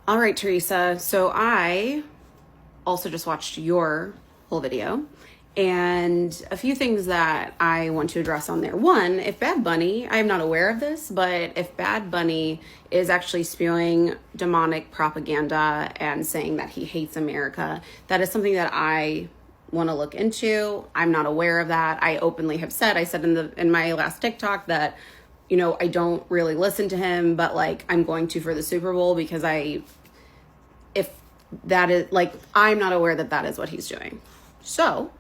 All right, Teresa. So I also just watched your whole video and a few things that I want to address on there. One, if Bad Bunny, I am not aware of this, but if Bad Bunny is actually spewing demonic propaganda and saying that he hates America, that is something that I want to look into. I'm not aware of that. I openly have said, I said in my last TikTok that I don't really listen to him, but like I'm going to for the Super Bowl because if that is like, I'm not aware that that is what he's doing. So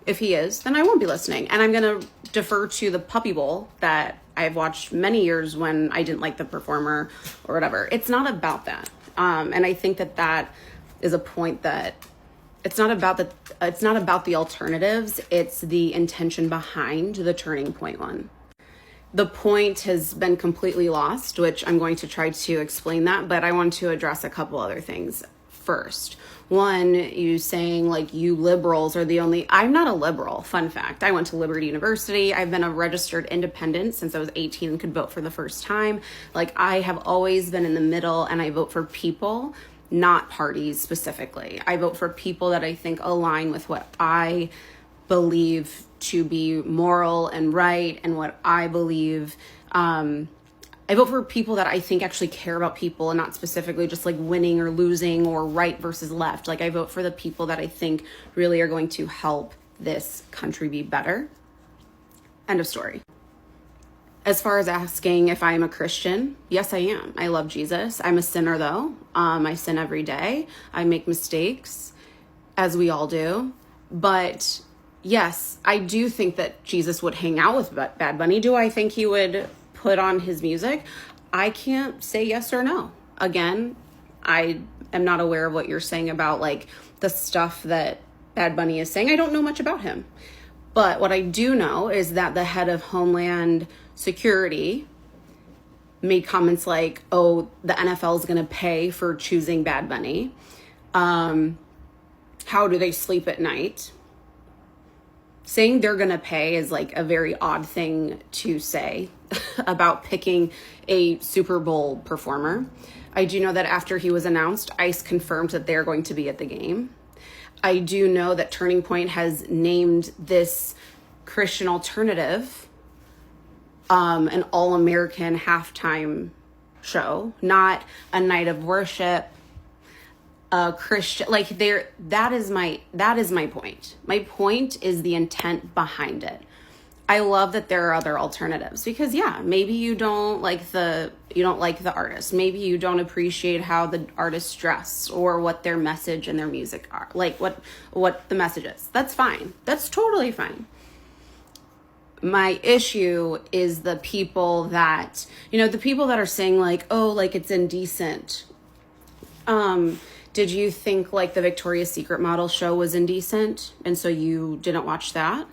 if he is, then I won't be listening. And I'm going to defer to the Puppy Bowl that I've watched many years when I didn't like the performer or whatever. It's not about that. And I think that that is a point that it's not about the alternatives. It's the intention behind the Turning Point one. The point has been completely lost, which I'm going to try to explain that, but I want to address a couple other things first. One, you saying like you liberals are the only, I'm not a liberal, fun fact. I went to Liberty University. I've been a registered independent since I was 18 and could vote for the first time. Like I have always been in the middle and I vote for people, not parties specifically. I vote for people that I think align with what I believe to be moral and right and what I believe. I vote for people that I think actually care about people and not specifically just like winning or losing or right versus left. Like I vote for the people that I think really are going to help this country be better. End of story. As far as asking if I am a Christian, yes, I am. I love Jesus. I'm a sinner though. I sin every day. I make mistakes, as we all do. But yes, I do think that Jesus would hang out with Bad Bunny. Do I think he would put on his music? I can't say yes or no. Again, I am not aware of what you're saying about like the stuff that Bad Bunny is saying. I don't know much about him. But what I do know is that the head of Homeland Security made comments like, oh, the NFL is going to pay for choosing Bad Bunny. How do they sleep at night? Saying they're going to pay is like a very odd thing to say about picking a Super Bowl performer. I do know that after he was announced, ICE confirmed that they're going to be at the game. I do know that Turning Point has named this Christian alternative an all-American halftime show, not a night of worship. Christian, like that is my point. My point is the intent behind it. I love that there are other alternatives because yeah, maybe you don't like the artist. Maybe you don't appreciate how the artist dress or what their message and their music are. Like what the message is. That's fine. That's totally fine. My issue is the people that, the people that are saying like, oh, like it's indecent. Did you think like the Victoria's Secret model show was indecent and so you didn't watch that?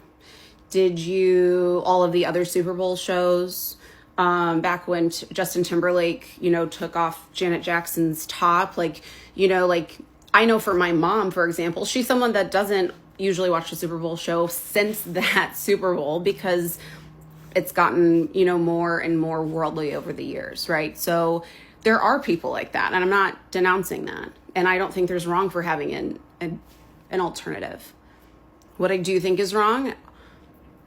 Did you, all of the other Super Bowl shows, back when Justin Timberlake, took off Janet Jackson's top, like I know for my mom, for example, she's someone that doesn't usually watch the Super Bowl show since that Super Bowl because it's gotten, more and more worldly over the years, right? So there are people like that, and I'm not denouncing that. And I don't think there's wrong for having an alternative. What I do think is wrong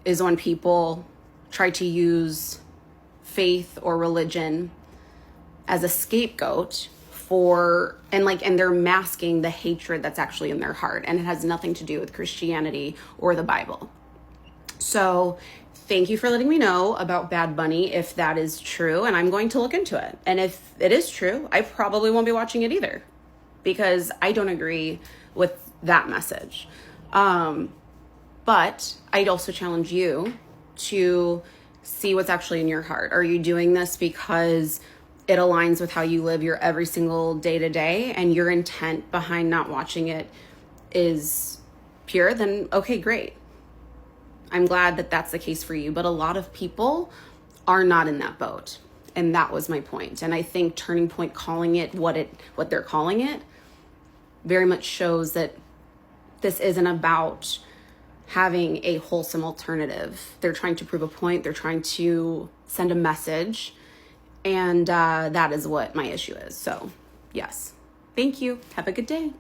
is when people try to use faith or religion as a scapegoat and they're masking the hatred that's actually in their heart, and it has nothing to do with Christianity or the Bible. So thank you for letting me know about Bad Bunny if that is true, and I'm going to look into it. And if it is true, I probably won't be watching it either because I don't agree with that message. But I'd also challenge you to see what's actually in your heart. Are you doing this because it aligns with how you live your every single day to day and your intent behind not watching it is pure? Then okay, great. I'm glad that that's the case for you. But a lot of people are not in that boat. And that was my point. And I think Turning Point calling it what they're calling it very much shows that this isn't about having a wholesome alternative. They're trying to prove a point. They're trying to send a message. And that is what my issue is. So Yes. Thank you. Have a good day.